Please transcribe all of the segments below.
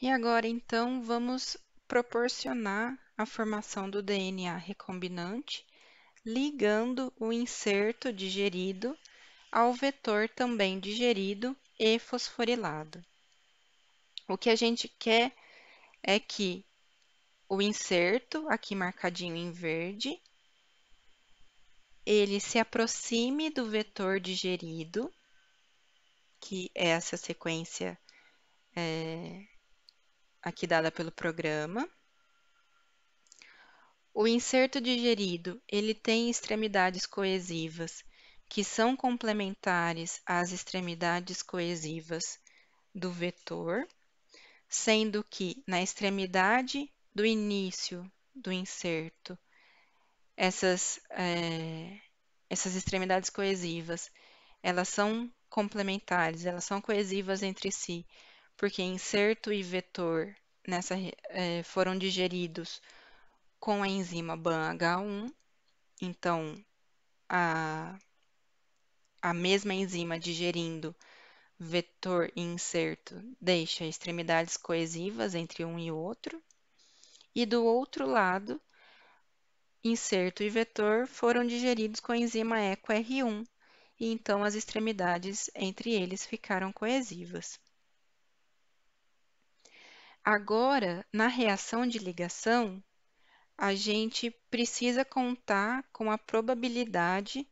E agora, então, vamos proporcionar a formação do DNA recombinante, ligando o inserto digerido ao vetor também digerido e fosforilado. O que a gente quer é que o inserto, aqui marcadinho em verde, ele se aproxime do vetor digerido, que é essa sequência aqui dada pelo programa. O inserto digerido, ele tem extremidades coesivas que são complementares às extremidades coesivas do vetor, sendo que na extremidade do início do inserto, essas extremidades coesivas, elas são complementares, elas são coesivas entre si, porque inserto e vetor foram digeridos com a enzima BAN-H1, então a mesma enzima digerindo vetor e inserto deixa extremidades coesivas entre um e outro, e do outro lado, inserto e vetor foram digeridos com a enzima EcoR1, e então as extremidades entre eles ficaram coesivas. Agora, na reação de ligação, a gente precisa contar com a probabilidade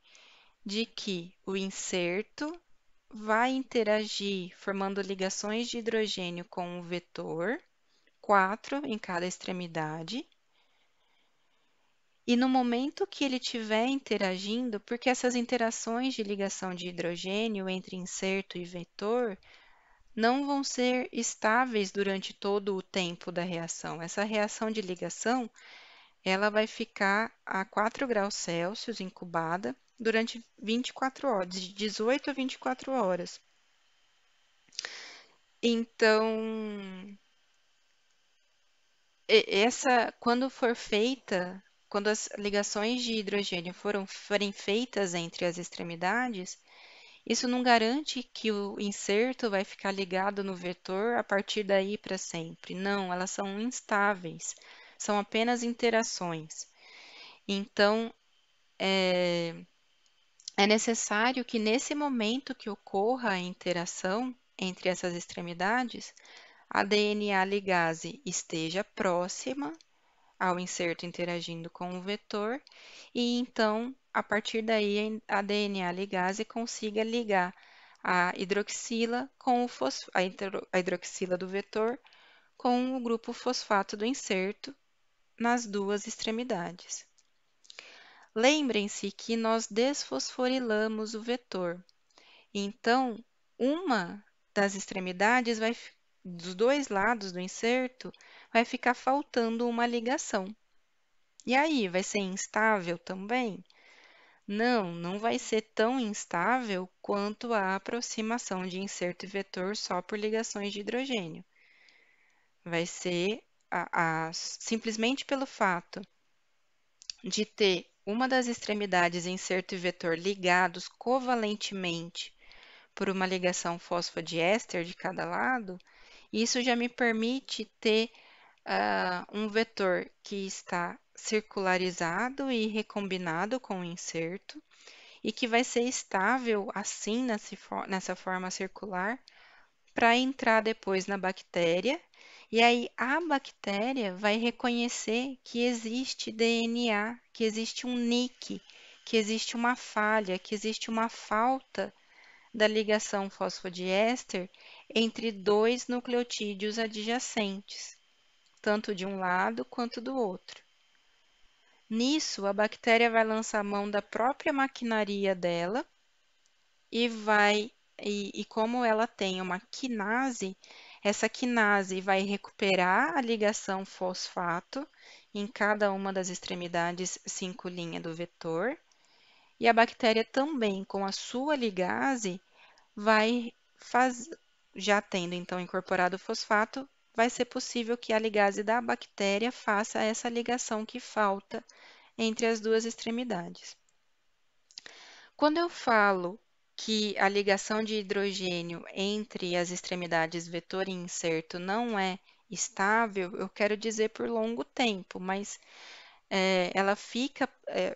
de que o inserto vai interagir formando ligações de hidrogênio com o vetor, 4 em cada extremidade. E no momento que ele estiver interagindo, porque essas interações de ligação de hidrogênio entre inserto e vetor não vão ser estáveis durante todo o tempo da reação. Essa reação de ligação, ela vai ficar a 4 graus Celsius incubada durante 24 horas, de 18 a 24 horas. Então, quando for feita, quando as ligações de hidrogênio forem feitas entre as extremidades, isso não garante que o inserto vai ficar ligado no vetor a partir daí para sempre. Não, elas são instáveis, são apenas interações. Então, é necessário que nesse momento que ocorra a interação entre essas extremidades, a DNA ligase esteja próxima ao inserto interagindo com o vetor, e então, a partir daí, a DNA ligase consiga ligar a hidroxila com a hidroxila do vetor com o grupo fosfato do inserto nas duas extremidades. Lembrem-se que nós desfosforilamos o vetor, então uma das extremidades dos dois lados do inserto vai ficar faltando uma ligação. E aí, vai ser instável também? Não, não vai ser tão instável quanto a aproximação de inserto e vetor só por ligações de hidrogênio. Vai ser simplesmente pelo fato de ter uma das extremidades inserto e vetor ligados covalentemente por uma ligação fosfodiéster de cada lado, isso já me permite ter um vetor que está circularizado e recombinado com o inserto e que vai ser estável assim nessa forma circular para entrar depois na bactéria. E aí a bactéria vai reconhecer que existe DNA, que existe um nick, que existe uma falha, que existe uma falta da ligação fosfodiéster entre dois nucleotídeos adjacentes, tanto de um lado quanto do outro. Nisso, a bactéria vai lançar mão da própria maquinaria dela e como ela tem uma quinase, essa quinase vai recuperar a ligação fosfato em cada uma das extremidades 5' do vetor, e a bactéria também, com a sua ligase, vai já tendo então incorporado o fosfato, vai ser possível que a ligase da bactéria faça essa ligação que falta entre as duas extremidades. Quando eu falo que a ligação de hidrogênio entre as extremidades vetor e inserto não é estável, eu quero dizer por longo tempo, mas ela fica,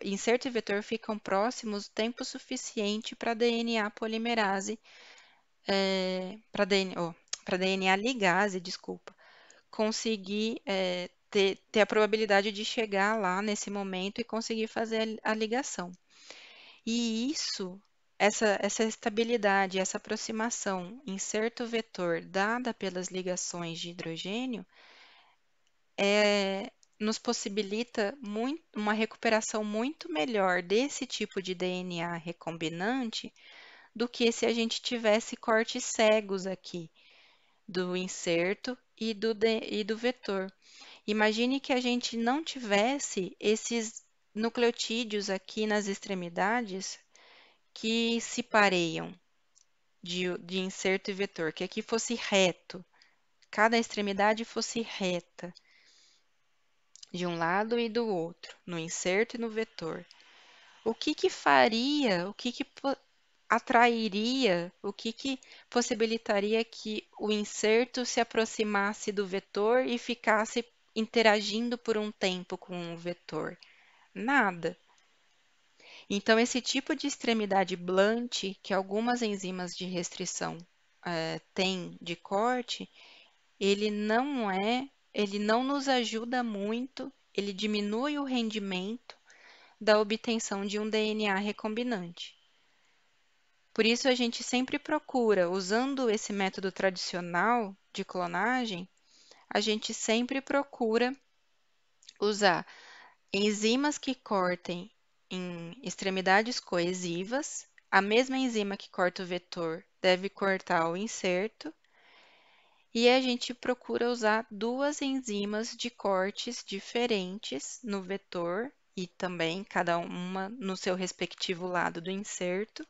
inserto e vetor ficam próximos tempo suficiente para DNA polimerase, para DNA ligase, desculpa, conseguir ter a probabilidade de chegar lá nesse momento e conseguir fazer a ligação. E isso, essa estabilidade, essa aproximação inserto-vetor dada pelas ligações de hidrogênio, nos possibilita uma recuperação muito melhor desse tipo de DNA recombinante do que se a gente tivesse cortes cegos aqui, do inserto e do vetor. Imagine que a gente não tivesse esses nucleotídeos aqui nas extremidades que se pareiam de inserto e vetor, que aqui fosse reto, cada extremidade fosse reta de um lado e do outro, no inserto e no vetor. O que que faria, atrairia, o que que possibilitaria que o inserto se aproximasse do vetor e ficasse interagindo por um tempo com o vetor? Nada. Então, esse tipo de extremidade blunt, que algumas enzimas de restrição têm de corte, ele não nos ajuda muito, ele diminui o rendimento da obtenção de um DNA recombinante. Por isso, a gente sempre procura, usando esse método tradicional de clonagem, a gente sempre procura usar enzimas que cortem em extremidades coesivas. A mesma enzima que corta o vetor deve cortar o inserto. E a gente procura usar duas enzimas de cortes diferentes no vetor e também cada uma no seu respectivo lado do inserto,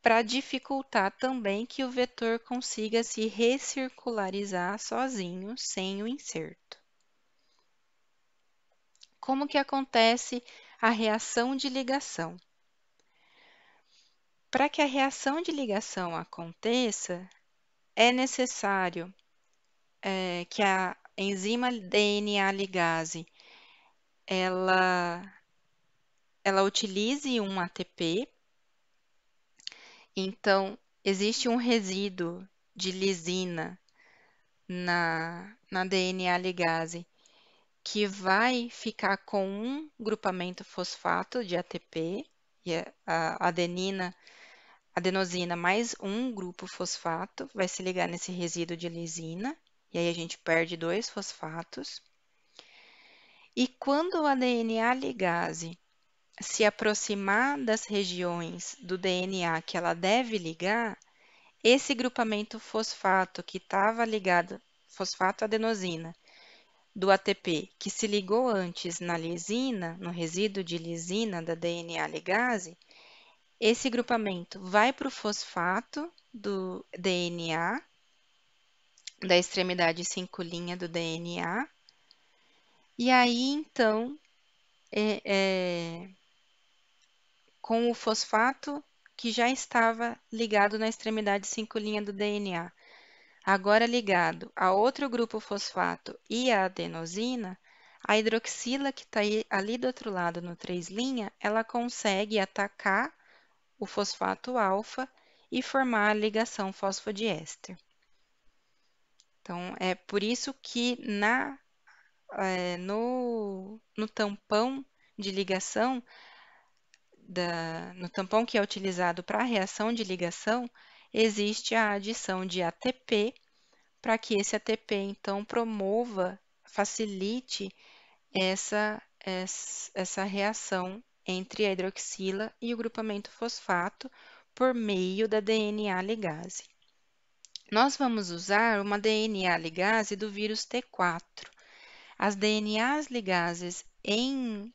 para dificultar também que o vetor consiga se recircularizar sozinho, sem o inserto. Como que acontece a reação de ligação? Para que a reação de ligação aconteça, é necessário que a enzima DNA ligase ela, ela utilize um ATP. Então, existe um resíduo de lisina na DNA ligase que vai ficar com um grupamento fosfato de ATP, e a adenosina mais um grupo fosfato vai se ligar nesse resíduo de lisina, e aí a gente perde dois fosfatos. E quando a DNA ligase se aproximar das regiões do DNA que ela deve ligar, esse grupamento fosfato que estava ligado, fosfato adenosina, do ATP, que se ligou antes na lisina, no resíduo de lisina da DNA ligase, esse grupamento vai para o fosfato do DNA, da extremidade 5' do DNA, e aí então, com o fosfato que já estava ligado na extremidade 5' do DNA, agora ligado a outro grupo fosfato e a adenosina, a hidroxila que está ali do outro lado no 3', ela consegue atacar o fosfato alfa e formar a ligação fosfodiéster. Então, é por isso que no tampão de ligação, no tampão que é utilizado para a reação de ligação, existe a adição de ATP para que esse ATP, então, facilite essa reação entre a hidroxila e o grupamento fosfato por meio da DNA ligase. Nós vamos usar uma DNA ligase do vírus T4. As DNAs ligases em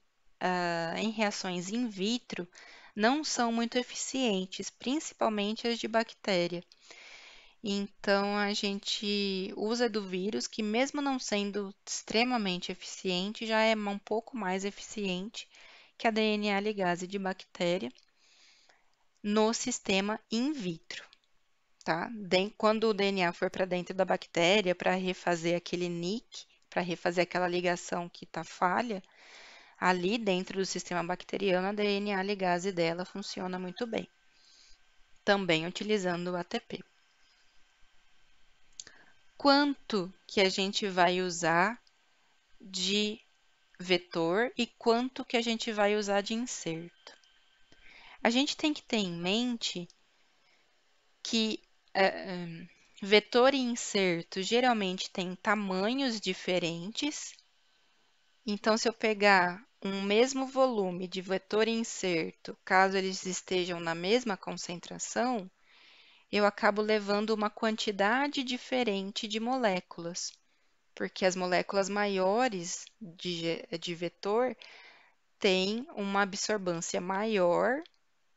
reações in vitro não são muito eficientes, principalmente as de bactéria. Então, a gente usa do vírus, que mesmo não sendo extremamente eficiente, já é um pouco mais eficiente que a DNA ligase de bactéria no sistema in vitro. tá? Quando o DNA for para dentro da bactéria para refazer aquele nick, para refazer aquela ligação que está falha, ali dentro do sistema bacteriano, a DNA ligase dela funciona muito bem, também utilizando o ATP. Quanto que a gente vai usar de vetor e quanto que a gente vai usar de inserto? A gente tem que ter em mente que vetor e inserto geralmente têm tamanhos diferentes. Então, se eu pegar um mesmo volume de vetor e inserto, caso eles estejam na mesma concentração, eu acabo levando uma quantidade diferente de moléculas, porque as moléculas maiores de vetor têm uma absorbância maior,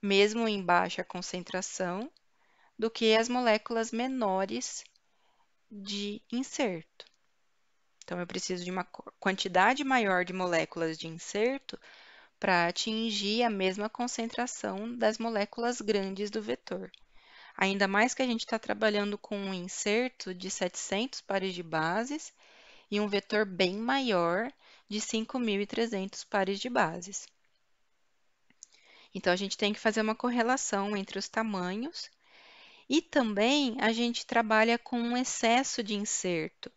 mesmo em baixa concentração, do que as moléculas menores de inserto. Então, eu preciso de uma quantidade maior de moléculas de inserto para atingir a mesma concentração das moléculas grandes do vetor. Ainda mais que a gente está trabalhando com um inserto de 700 pares de bases e um vetor bem maior de 5.300 pares de bases. Então, a gente tem que fazer uma correlação entre os tamanhos e também a gente trabalha com um excesso de inserto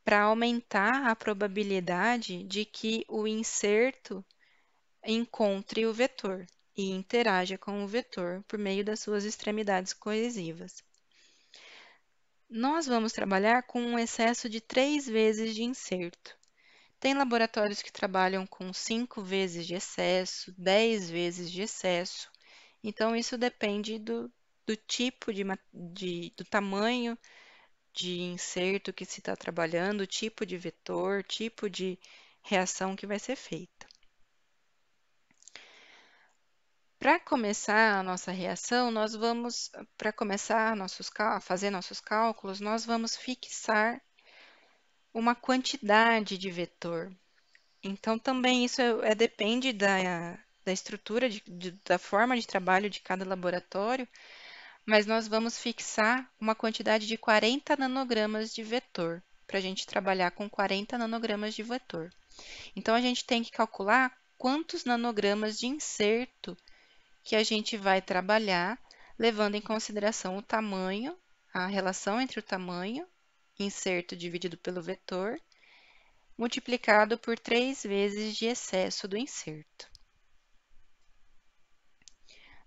para aumentar a probabilidade de que o inserto encontre o vetor e interaja com o vetor por meio das suas extremidades coesivas. Nós vamos trabalhar com um excesso de 3 vezes de inserto. Tem laboratórios que trabalham com 5 vezes de excesso, 10 vezes de excesso. Então, isso depende do tipo do tamanho de inserto que se está trabalhando, tipo de vetor, tipo de reação que vai ser feita. Para começar a nossa reação, para começar a fazer nossos cálculos, nós vamos fixar uma quantidade de vetor. Então, também isso depende da estrutura, da forma de trabalho de cada laboratório, mas nós vamos fixar uma quantidade de 40 nanogramas de vetor, para a gente trabalhar com 40 nanogramas de vetor. Então, a gente tem que calcular quantos nanogramas de inserto que a gente vai trabalhar, levando em consideração o tamanho, a relação entre o tamanho, inserto dividido pelo vetor, multiplicado por 3 vezes de excesso do inserto.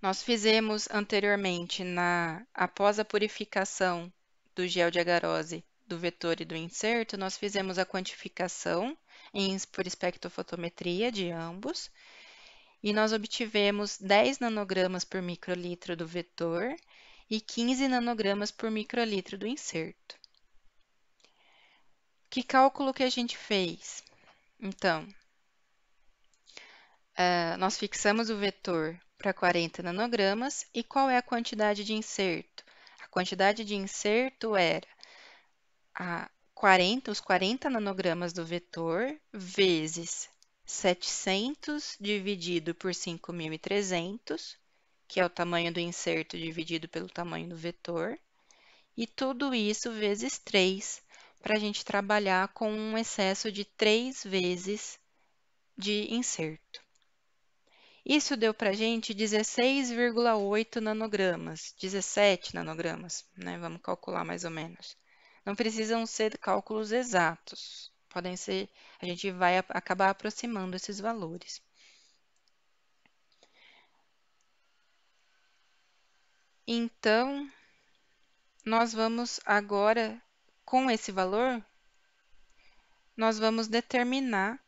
Nós fizemos anteriormente, após a purificação do gel de agarose do vetor e do inserto, nós fizemos a quantificação por espectrofotometria de ambos, e nós obtivemos 10 nanogramas por microlitro do vetor e 15 nanogramas por microlitro do inserto. Que cálculo que a gente fez? Então, nós fixamos o vetor para 40 nanogramas e qual é a quantidade de inserto? A quantidade de inserto era os 40 nanogramas do vetor vezes 700 dividido por 5.300, que é o tamanho do inserto dividido pelo tamanho do vetor, e tudo isso vezes 3, para a gente trabalhar com um excesso de 3 vezes de inserto. Isso deu para a gente 16,8 nanogramas, 17 nanogramas, né? Vamos calcular mais ou menos. Não precisam ser cálculos exatos, podem ser, a gente vai acabar aproximando esses valores. Então, nós vamos agora, com esse valor, nós vamos determinar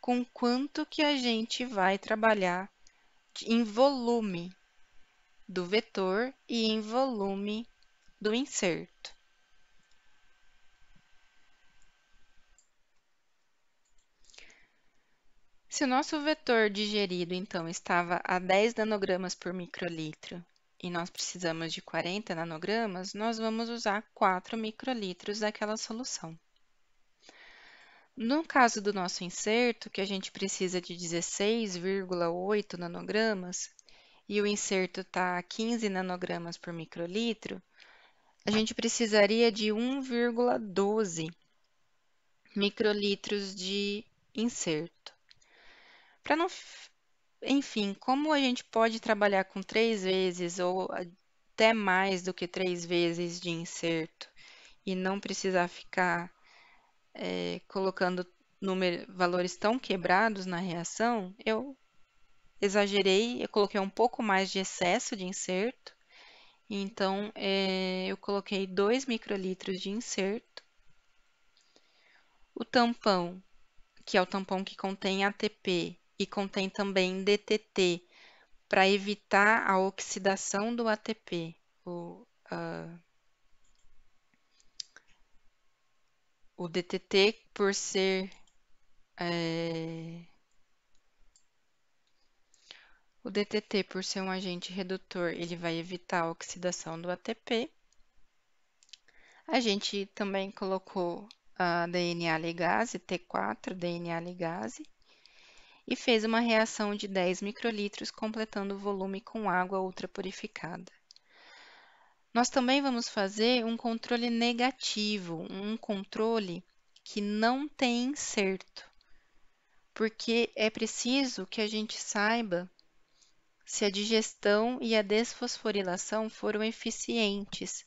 com quanto que a gente vai trabalhar em volume do vetor e em volume do inserto. Se o nosso vetor digerido, então, estava a 10 nanogramas por microlitro e nós precisamos de 40 nanogramas, nós vamos usar 4 microlitros daquela solução. No caso do nosso inserto, que a gente precisa de 16,8 nanogramas, e o inserto está a 15 nanogramas por microlitro, a gente precisaria de 1,12 microlitros de inserto. Para não, enfim, como a gente pode trabalhar com 3 vezes ou até mais do que 3 vezes de inserto e não precisar ficar colocando valores tão quebrados na reação, eu exagerei, eu coloquei um pouco mais de excesso de inserto, então eu coloquei 2 microlitros de inserto. O tampão, que é o tampão que contém ATP e contém também DTT, para evitar a oxidação do ATP. O DTT, por ser o DTT, por ser um agente redutor, ele vai evitar a oxidação do ATP. A gente também colocou a DNA ligase, T4 DNA ligase, e fez uma reação de 10 microlitros, completando o volume com água ultrapurificada. Nós também vamos fazer um controle negativo, um controle que não tem inserto, porque é preciso que a gente saiba se a digestão e a desfosforilação foram eficientes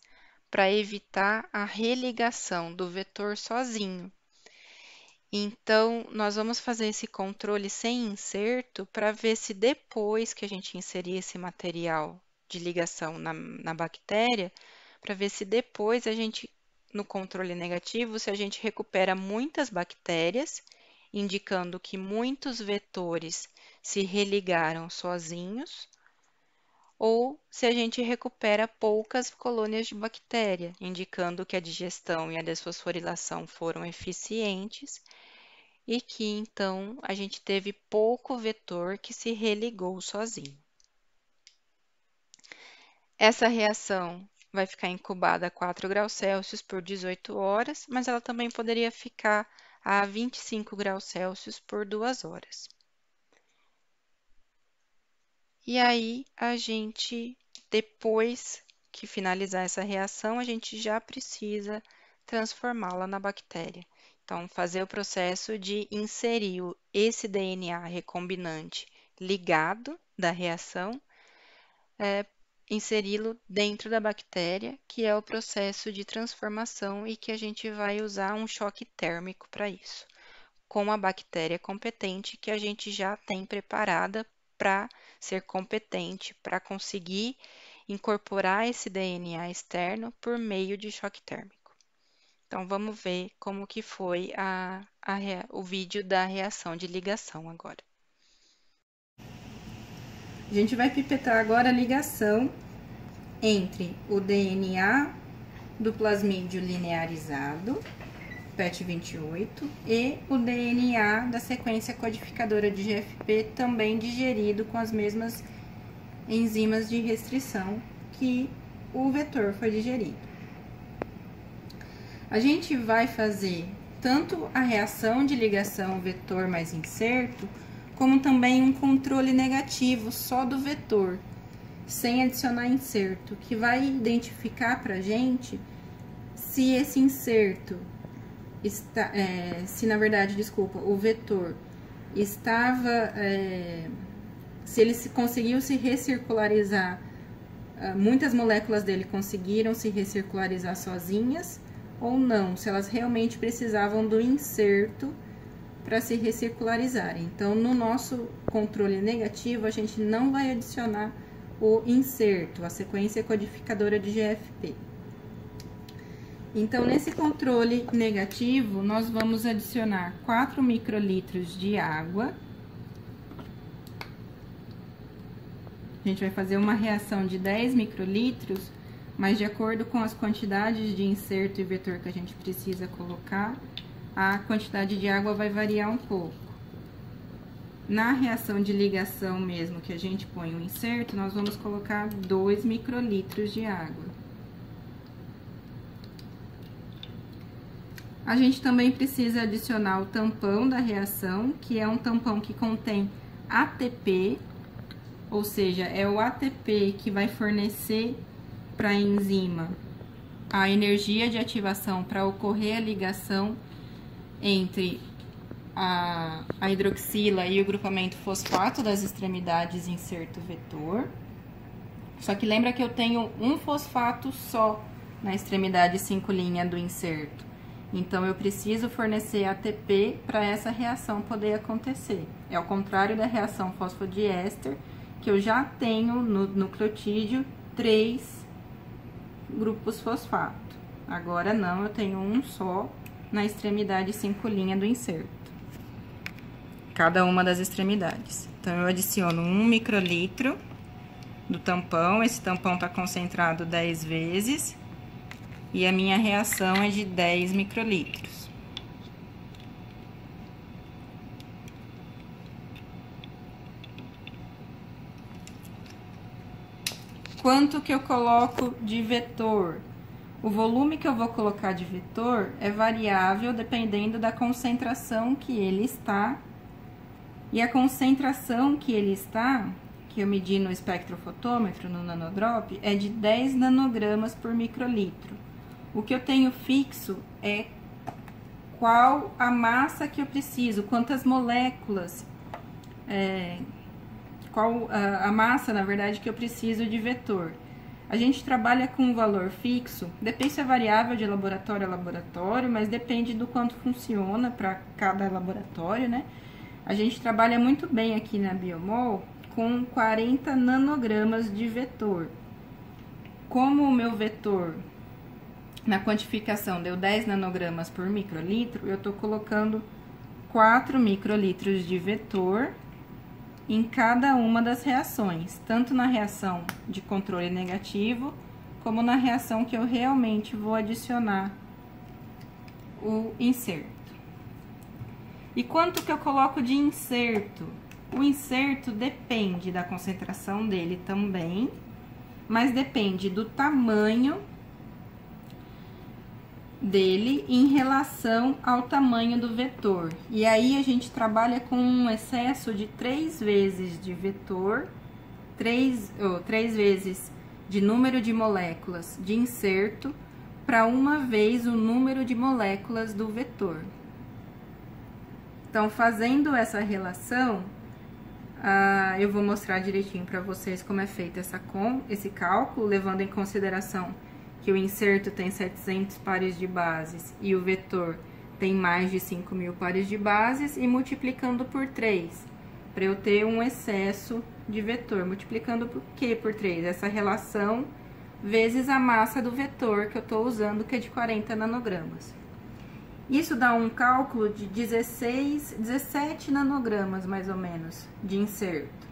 para evitar a religação do vetor sozinho. Então, nós vamos fazer esse controle sem inserto para ver se depois que a gente inserir esse material de ligação na bactéria, para ver se depois a gente, no controle negativo, se a gente recupera muitas bactérias, indicando que muitos vetores se religaram sozinhos, ou se a gente recupera poucas colônias de bactéria, indicando que a digestão e a desfosforilação foram eficientes e que então a gente teve pouco vetor que se religou sozinho. Essa reação vai ficar incubada a 4 graus Celsius por 18 horas, mas ela também poderia ficar a 25 graus Celsius por 2 horas. E aí, a gente, depois que finalizar essa reação, a gente já precisa transformá-la na bactéria. Então, fazer o processo de inserir esse DNA recombinante ligado da reação, inseri-lo dentro da bactéria, que é o processo de transformação e que a gente vai usar um choque térmico para isso, com a bactéria competente que a gente já tem preparada para ser competente, para conseguir incorporar esse DNA externo por meio de choque térmico. Então, vamos ver como que foi o vídeo da reação de ligação agora. A gente vai pipetar agora a ligação entre o DNA do plasmídio linearizado, PET28, e o DNA da sequência codificadora de GFP, também digerido com as mesmas enzimas de restrição que o vetor foi digerido. A gente vai fazer tanto a reação de ligação vetor mais inserto, como também um controle negativo só do vetor, sem adicionar inserto, que vai identificar para a gente se esse inserto está, na verdade, o vetor estava, se ele conseguiu se recircularizar, muitas moléculas dele conseguiram se recircularizar sozinhas ou não, se elas realmente precisavam do inserto para se recircularizarem. Então, no nosso controle negativo, a gente não vai adicionar o inserto, a sequência codificadora de GFP. Então, nesse controle negativo, nós vamos adicionar 4 microlitros de água. A gente vai fazer uma reação de 10 microlitros, mas de acordo com as quantidades de inserto e vetor que a gente precisa colocar, a quantidade de água vai variar um pouco. Na reação de ligação mesmo, que a gente põe o inserto, nós vamos colocar 2 microlitros de água. A gente também precisa adicionar o tampão da reação, que é um tampão que contém ATP, ou seja, é o ATP que vai fornecer para a enzima a energia de ativação para ocorrer a ligação entre a hidroxila e o grupamento fosfato das extremidades inserto vetor. Só que lembra que eu tenho um fosfato só na extremidade 5' do inserto. Então, eu preciso fornecer ATP para essa reação poder acontecer. É ao contrário da reação fosfodiéster, que eu já tenho no nucleotídeo 3 grupos fosfato. Agora não, eu tenho um só na extremidade 5' do inserto. Cada uma das extremidades. Então, eu adiciono 1 microlitro do tampão. Esse tampão está concentrado 10 vezes. E a minha reação é de 10 microlitros. Quanto que eu coloco de vetor? O volume que eu vou colocar de vetor é variável dependendo da concentração que ele está. E a concentração que ele está, que eu medi no espectrofotômetro, no nanodrop, é de 10 nanogramas por microlitro. O que eu tenho fixo é qual a massa que eu preciso, quantas moléculas, qual a massa, na verdade, que eu preciso de vetor. A gente trabalha com um valor fixo, depende se é variável de laboratório a laboratório, mas depende do quanto funciona para cada laboratório, né? A gente trabalha muito bem aqui na Biomol com 40 nanogramas de vetor. Como o meu vetor na quantificação deu 10 nanogramas por microlitro, eu estou colocando 4 microlitros de vetor em cada uma das reações, tanto na reação de controle negativo, como na reação que eu realmente vou adicionar o inserto. E quanto que eu coloco de inserto? O inserto depende da concentração dele também, mas depende do tamanho dele em relação ao tamanho do vetor. E aí a gente trabalha com um excesso de 3 vezes de vetor, 3 vezes de número de moléculas de inserto para 1 vez o número de moléculas do vetor. Então, fazendo essa relação, eu vou mostrar direitinho para vocês como é feito esse cálculo, levando em consideração que o inserto tem 700 pares de bases e o vetor tem mais de 5.000 pares de bases, e multiplicando por 3, para eu ter um excesso de vetor. Multiplicando por quê por 3? Essa relação vezes a massa do vetor que eu estou usando, que é de 40 nanogramas. Isso dá um cálculo de 17 nanogramas, mais ou menos, de inserto.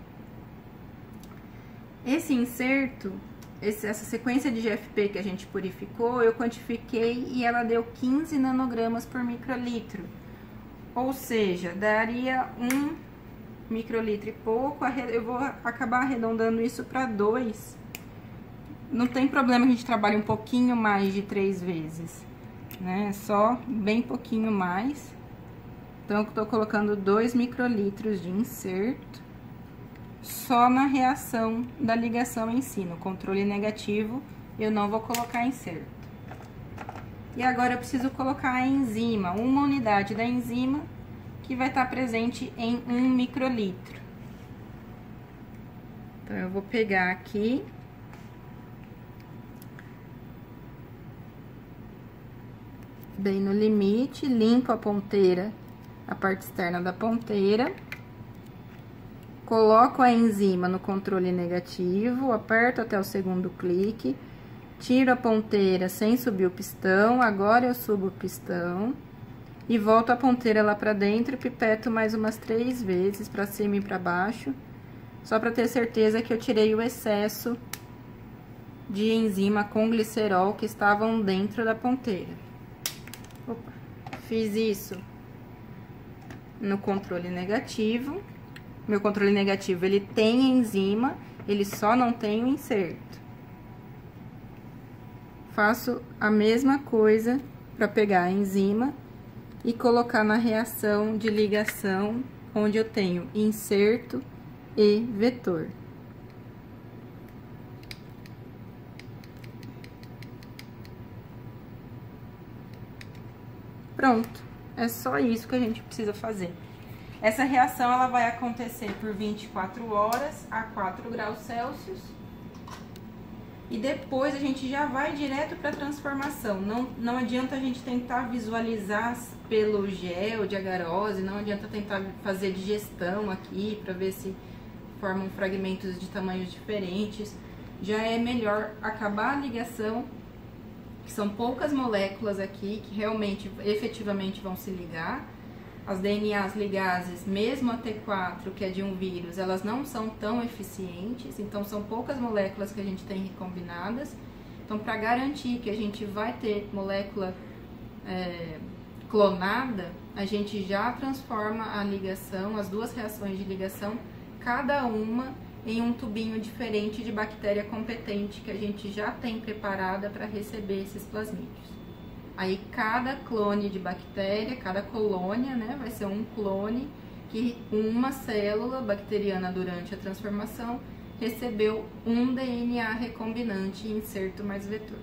Esse inserto, essa sequência de GFP que a gente purificou, eu quantifiquei e ela deu 15 nanogramas por microlitro. Ou seja, daria 1 microlitro e pouco. Eu vou acabar arredondando isso para 2. Não tem problema que a gente trabalhe um pouquinho mais de 3 vezes, né? Só bem pouquinho mais. Então, eu tô colocando 2 microlitros de inserto só na reação da ligação em si. No controle negativo, eu não vou colocar inserto. E agora eu preciso colocar a enzima, uma unidade da enzima que vai estar presente em 1 microlitro. Então, eu vou pegar aqui bem no limite, limpo a ponteira, a parte externa da ponteira, coloco a enzima no controle negativo, aperto até o segundo clique, tiro a ponteira sem subir o pistão, agora eu subo o pistão e volto a ponteira lá pra dentro e pipeto mais umas 3 vezes pra cima e pra baixo, só pra ter certeza que eu tirei o excesso de enzima com glicerol que estavam dentro da ponteira. Opa, fiz isso no controle negativo. Meu controle negativo, ele tem enzima, ele só não tem o inserto. Faço a mesma coisa para pegar a enzima e colocar na reação de ligação, onde eu tenho inserto e vetor. Pronto, é só isso que a gente precisa fazer. Essa reação ela vai acontecer por 24 horas a 4 graus Celsius. E depois a gente já vai direto para a transformação. Não adianta a gente tentar visualizar pelo gel de agarose, não adianta tentar fazer digestão aqui para ver se formam fragmentos de tamanhos diferentes. Já é melhor acabar a ligação, que são poucas moléculas aqui que realmente, efetivamente vão se ligar. As DNAs ligases, mesmo a T4, que é de um vírus, elas não são tão eficientes, então são poucas moléculas que a gente tem recombinadas. Então, para garantir que a gente vai ter molécula clonada, a gente já transforma a ligação, as duas reações de ligação, cada uma em um tubinho diferente de bactéria competente que a gente já tem preparada para receber esses plasmídeos. Aí cada clone de bactéria, cada colônia, né, vai ser um clone que uma célula bacteriana durante a transformação recebeu um DNA recombinante inserto mais vetor.